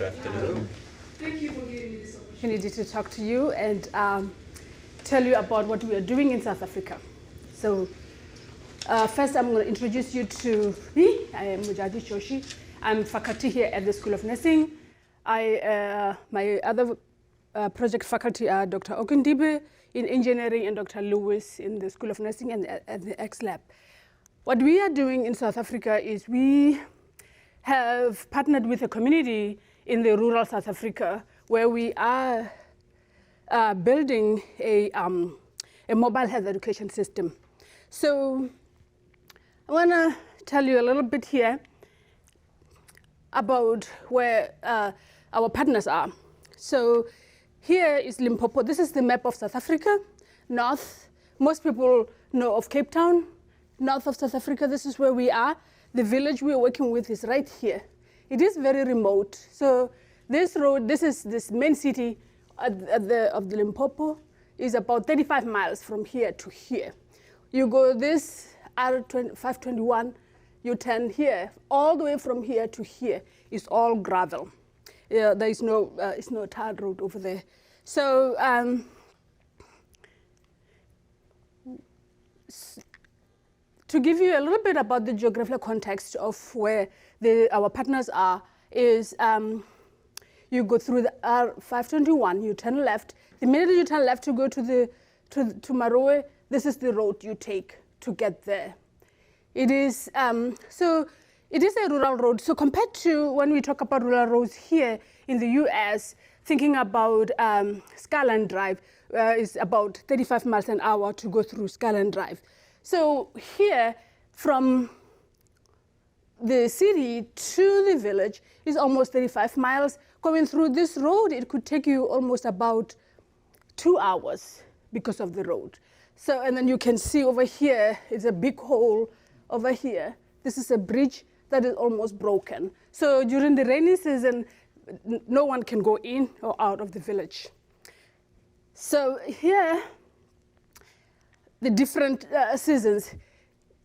Good afternoon. Thank you for giving me this opportunity to talk to you and tell you about what we are doing in South Africa. So first I'm going to introduce you to me. I am Mujadi Joshi. I'm faculty here at the School of Nursing. My other project faculty are Dr. Ogundibe in engineering and Dr. Lewis in the School of Nursing and at the X-Lab. What we are doing in South Africa is we have partnered with a community in the rural South Africa where we are building a mobile health education system. So I want to tell you a little bit here about where our partners are. So here is Limpopo. This is the map of South Africa. North, most people know of Cape Town. North of South Africa, this is where we are. The village we are working with is right here. It is very remote. So this road, this main city of the Limpopo is about 35 miles from here to here. You go this R521, you turn here, all the way from here to here is all gravel. There is no, it's no tarred road over there. So to give you a little bit about the geographical context of where our partners are is you go through the R521, you turn left. The minute you turn left to go to Maroe, this is the road you take to get there. It is, so it is a rural road. So compared to when we talk about rural roads here in the US, thinking about Skyline Drive is about 35 miles an hour to go through Skyline Drive. So here, from the city to the village is almost 35 miles. Going through this road, it could take you almost about 2 hours because of the road. So, and then you can see over here is a big hole over here. This is a bridge that is almost broken. So during the rainy season, no one can go in or out of the village. So here, the different seasons.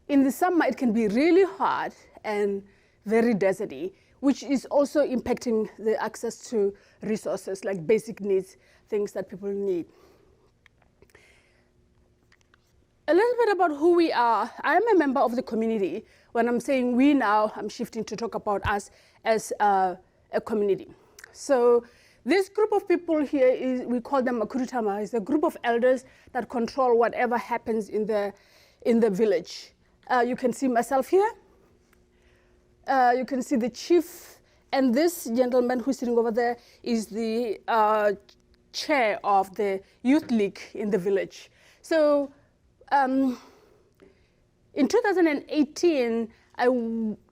In the summer, it can be really hot and very deserty, which is also impacting the access to resources like basic needs, things that people need. A little bit about who we are. I am a member of the community. When I'm saying we now, I'm shifting to talk about us as a community. So this group of people here, we call them Makurutama, is a group of elders that control whatever happens in the village. You can see myself here. You can see the chief, and this gentleman who's sitting over there is the chair of the youth league in the village. So in 2018,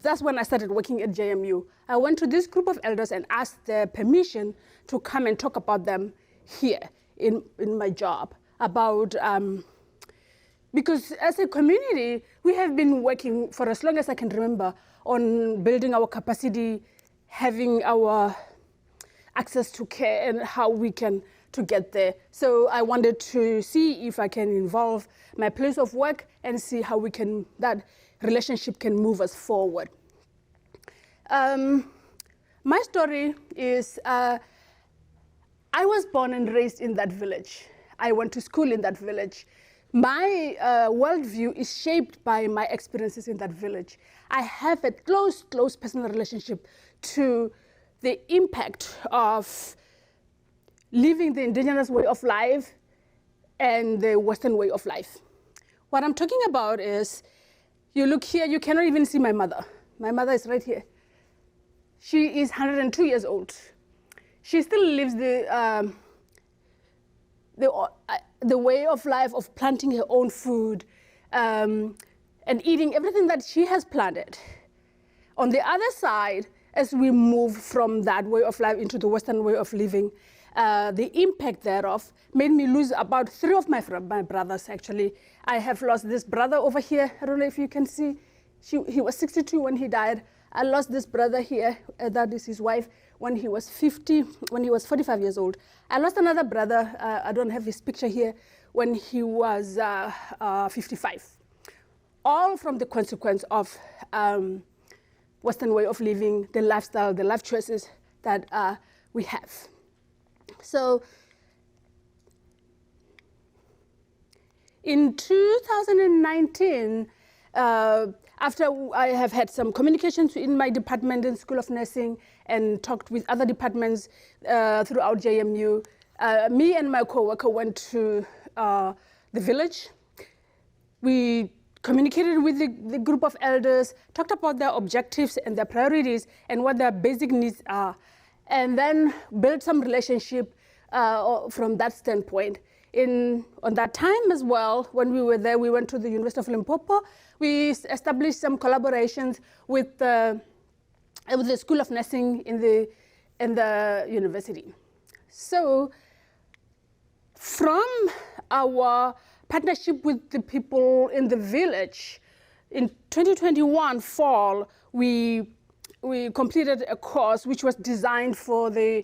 that's when I started working at JMU. I went to this group of elders and asked their permission to come and talk about them here in my job about, because as a community, we have been working for as long as I can remember on building our capacity, having our access to care and how we can to get there. So I wanted to see if I can involve my place of work and see how we can, that relationship can move us forward. My story is, I was born and raised in that village. I went to school in that village. My worldview is shaped by my experiences in that village. I have a close personal relationship to the impact of living the indigenous way of life and the Western way of life. What I'm talking about is, you look here, you cannot even see my mother. My mother is right here. She is 102 years old. She still lives the way of life of planting her own food and eating everything that she has planted. On the other side, as we move from that way of life into the Western way of living, the impact thereof made me lose about 3 of my brothers, actually. I have lost this brother over here. I don't know if you can see. He was 62 when he died. I lost this brother here, that is his wife, when he was 45 years old. I lost another brother, I don't have his picture here, when he was 55. All from the consequence of Western way of living, the lifestyle, the life choices that we have. So in 2019, after I have had some communications in my department in School of Nursing and talked with other departments throughout JMU, me and my co-worker went to the village. We communicated with the group of elders, talked about their objectives and their priorities and what their basic needs are, and then built some relationship from that standpoint. On that time as well, when we were there, we went to the University of Limpopo. We established some collaborations with the School of Nursing in the university. So from our partnership with the people in the village, in 2021 fall, we completed a course which was designed for the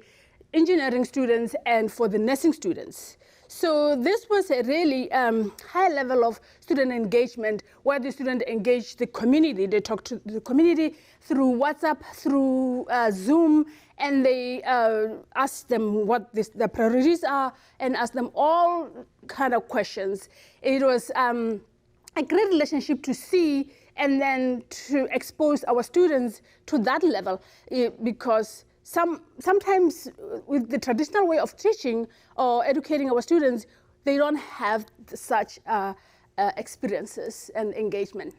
engineering students and for the nursing students. So this was a really high level of student engagement where the students engaged the community. They talked to the community through WhatsApp, through Zoom, and they asked them what their priorities are and asked them all kind of questions. It was a great relationship to see and then to expose our students to that level because sometimes with the traditional way of teaching or educating our students, they don't have such experiences and engagement.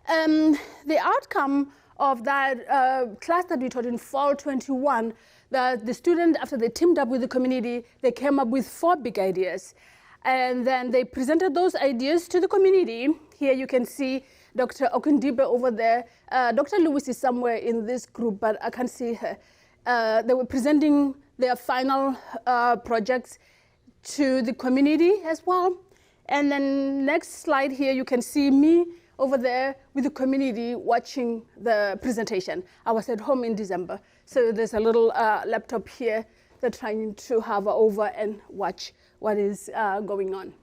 The outcome of that class that we taught in fall 21, the students, after they teamed up with the community, they came up with 4 big ideas. And then they presented those ideas to the community. Here you can see Dr. Okundibe over there. Dr. Lewis is somewhere in this group, but I can't see her. They were presenting their final projects to the community as well. And then next slide here, you can see me over there with the community watching the presentation. I was at home in December. So there's a little laptop here. They're trying to hover over and watch what is going on.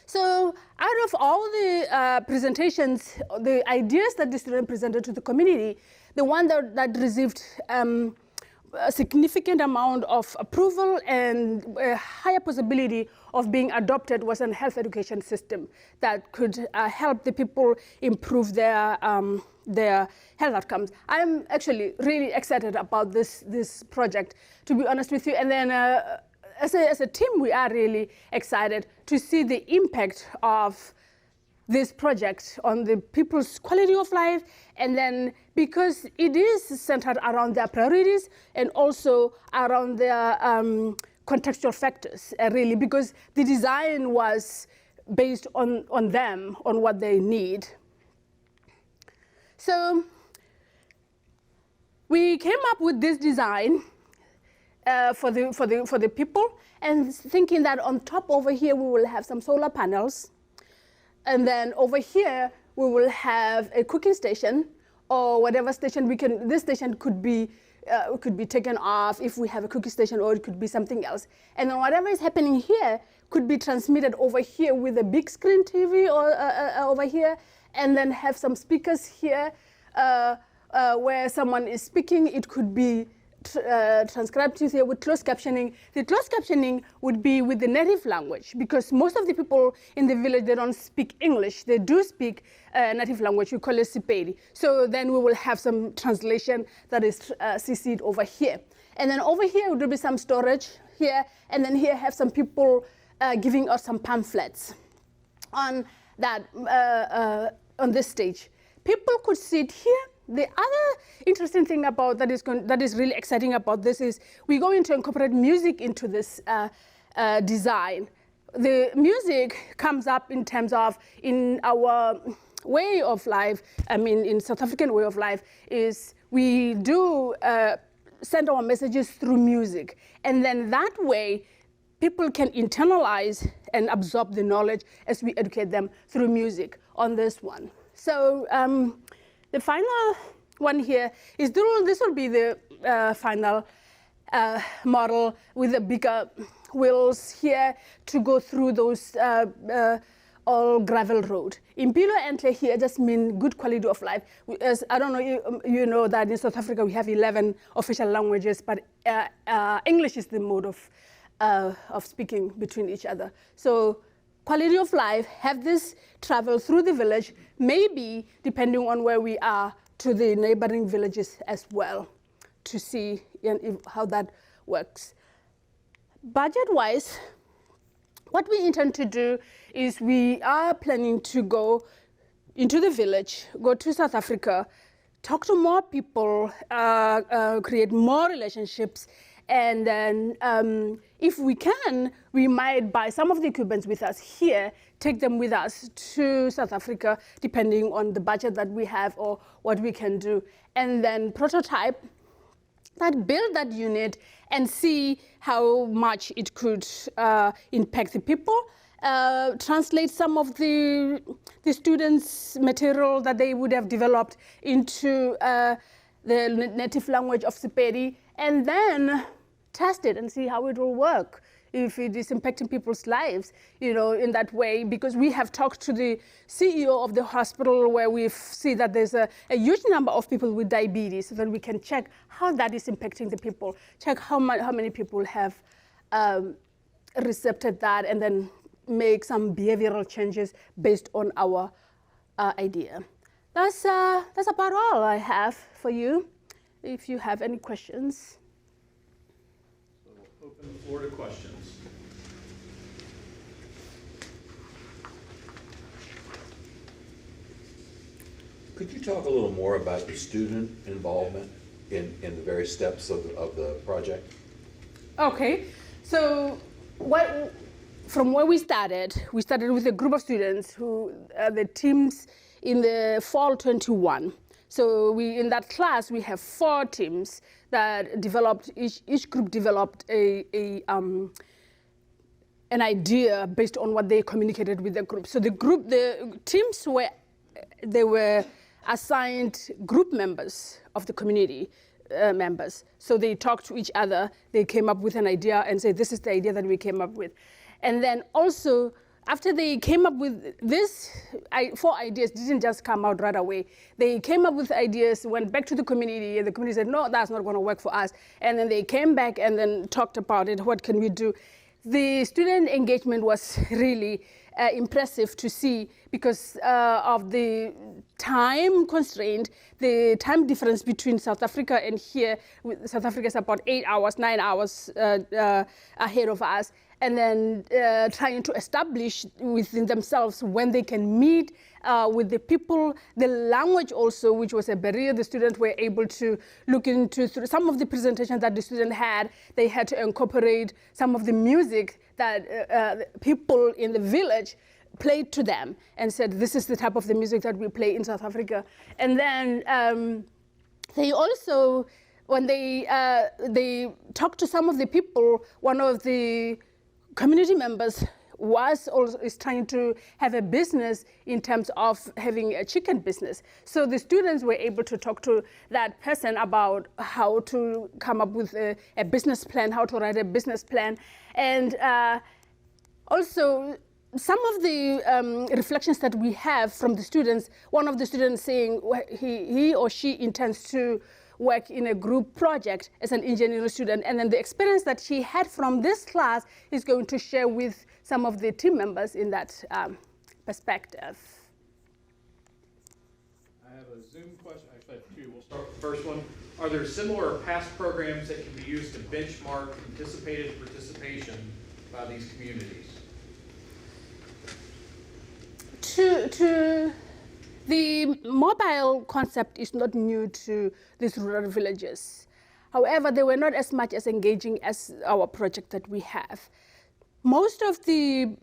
So out of all the presentations, the ideas that the student presented to the community, the one that received a significant amount of approval and a higher possibility of being adopted was a health education system that could help the people improve their health outcomes. I'm actually really excited about this project, to be honest with you. And then as a team, we are really excited to see the impact of this project on the people's quality of life, and then because it is centered around their priorities and also around their contextual factors, really, because the design was based on them, on what they need. So we came up with this design for the people, and thinking that on top over here we will have some solar panels, and then over here we will have a cooking station or whatever station we can. This station could be taken off if we have a cooking station, or it could be something else. And then whatever is happening here could be transmitted over here with a big screen TV or over here, and then have some speakers here where someone is speaking. It could be transcribed to here with closed captioning. The closed captioning would be with the native language, because most of the people in the village, they don't speak English. They do speak native language. We call it Sepedi. So then we will have some translation that is CC'd over here. And then over here will be some storage here, and then here have some people giving us some pamphlets on that on this stage. People could sit here. The other interesting thing about that is really exciting about this is we're going to incorporate music into this design. The music comes up in terms of, in our way of life, I mean in South African way of life, is we do send our messages through music. And then that way, people can internalize and absorb the knowledge as we educate them through music on this one. So the final one here is this will be the final model with the bigger wheels here to go through those all gravel road. Impilo Entle here just mean good quality of life. As I don't know, you know that in South Africa we have 11 official languages, but English is the mode of speaking between each other. So quality of life, have this travel through the village, maybe depending on where we are, to the neighboring villages as well, to see how that works. Budget-wise, what we intend to do is we are planning to go into the village, go to South Africa, talk to more people, create more relationships, and then if we can, we might buy some of the equipment with us here, take them with us to South Africa, depending on the budget that we have or what we can do, and then prototype that, build that unit, and see how much it could impact the people, translate some of the students' material that they would have developed into the native language of Sepedi, and then test it and see how it will work, if it is impacting people's lives, you know, in that way. Because we have talked to the CEO of the hospital, where we see that there's a huge number of people with diabetes, so that we can check how that is impacting the people, check how many people have recepted that, and then make some behavioral changes based on our idea. That's about all I have for you. If you have any questions. So we'll open the floor to questions. Could you talk a little more about the student involvement in the various steps of the project? Okay, so from where we started with a group of students who the teams in the fall 21. So in that class we have 4 teams that developed, each group developed an idea based on what they communicated with the group. So the teams were assigned group members of the community members. So they talked to each other, they came up with an idea and said, this is the idea that we came up with. And then also, after they came up with this, 4 ideas didn't just come out right away. They came up with ideas, went back to the community, and the community said, no, that's not going to work for us. And then they came back and then talked about it, what can we do? The student engagement was really impressive to see, because of the time constraint, the time difference between South Africa and here. South Africa is about 8 hours, 9 hours ahead of us. And then trying to establish within themselves when they can meet with the people, the language also, which was a barrier. The students were able to look into through some of the presentations that the student had. They had to incorporate some of the music that people in the village played to them and said, this is the type of the music that we play in South Africa. And then they also, when they talked to some of the people, one of the community members is trying to have a business in terms of having a chicken business. So the students were able to talk to that person about how to come up with a business plan, how to write a business plan. And also, some of the reflections that we have from the students, one of the students saying he or she intends to work in a group project as an engineering student, and then the experience that she had from this class is going to share with some of the team members in that perspective. I have a Zoom question, actually I have 2. We'll start with the first one. Are there similar or past programs that can be used to benchmark anticipated participation by these communities? The mobile concept is not new to these rural villages. However, they were not as much as engaging as our project that we have. Most of the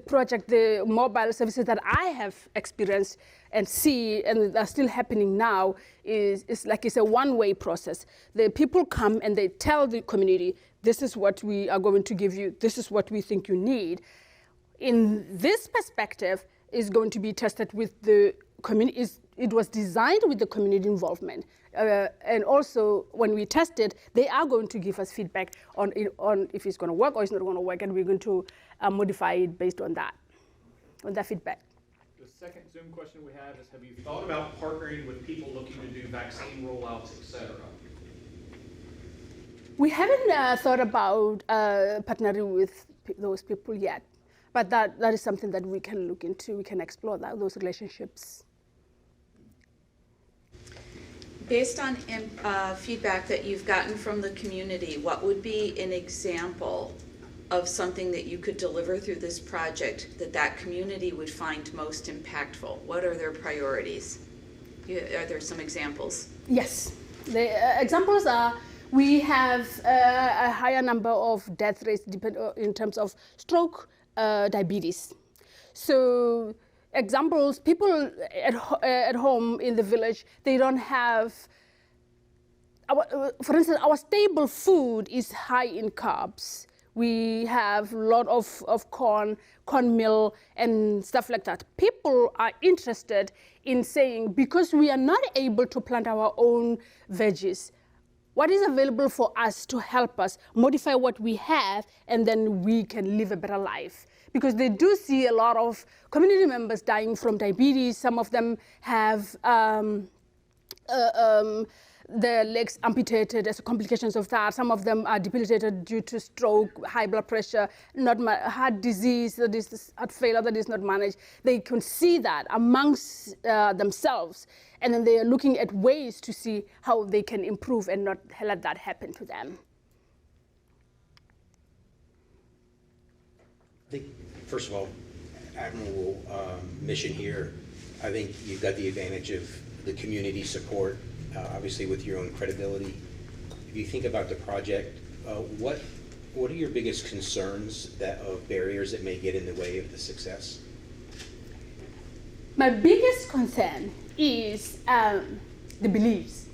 project, the mobile services that I have experienced and see, and are still happening now, is like it's a one-way process. The people come and they tell the community, this is what we are going to give you, this is what we think you need. In this perspective, is going to be tested with the community. It was designed with the community involvement. And also, when we test it, they are going to give us feedback on if it's going to work or it's not going to work, and we're going to modify it based on that. on their feedback. The second Zoom question we have is, have you thought about partnering with people looking to do vaccine rollouts, et cetera? We haven't thought about partnering with those people yet, but that is something that we can look into. We can explore those relationships. Based on feedback that you've gotten from the community, what would be an example of something that you could deliver through this project that community would find most impactful? What are their priorities? Are there some examples? Yes. The examples are, we have a higher number of death rates in terms of stroke, diabetes. So examples, people at home in the village, they don't have, for instance, our staple food is high in carbs. We have a lot of cornmeal and stuff like that. People are interested in saying, because we are not able to plant our own veggies, what is available for us to help us modify what we have, and then we can live a better life? Because they do see a lot of community members dying from diabetes. Some of them have their legs amputated as complications of that. Some of them are debilitated due to stroke, high blood pressure, heart disease, that is heart failure that is not managed. They can see that amongst themselves, and then they are looking at ways to see how they can improve and not let that happen to them. I think, first of all, admirable mission here. I think you've got the advantage of the community support, obviously with your own credibility. If you think about the project, what are your biggest concerns of barriers that may get in the way of the success? My biggest concern is the beliefs,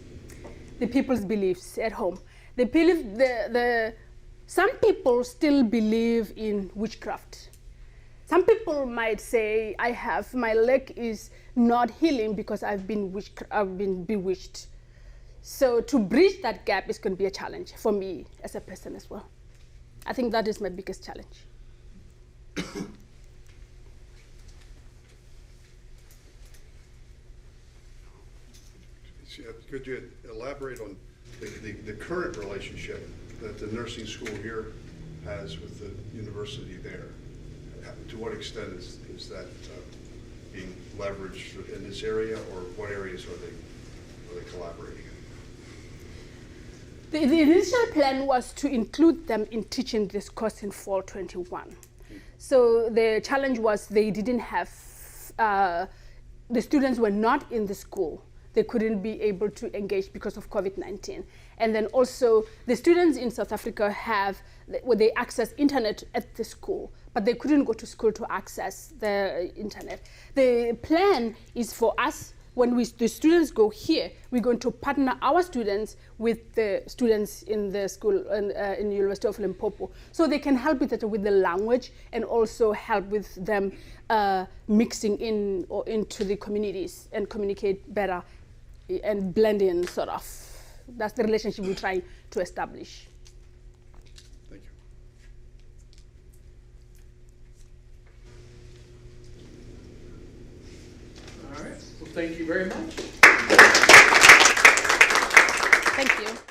the people's beliefs at home. They believe some people still believe in witchcraft. Some people might say, my leg is not healing because I've been bewitched. So to bridge that gap is going to be a challenge for me as a person as well. I think that is my biggest challenge. Could you elaborate on the current relationship that the nursing school here has with the university there? To what extent is that being leveraged in this area, or what areas are they collaborating in? The initial plan was to include them in teaching this course in fall 21. So the challenge was they didn't have, the students were not in the school. They couldn't be able to engage because of COVID-19. And then also the students in South Africa they access internet at the school, but they couldn't go to school to access the internet. The plan is for us, when the students go here, we're going to partner our students with the students in the school in the University of Limpopo, so they can help with the language and also help with them mixing in or into the communities and communicate better and blend in, sort of. That's the relationship we try to establish. Thank you. All right, well, thank you very much. Thank you.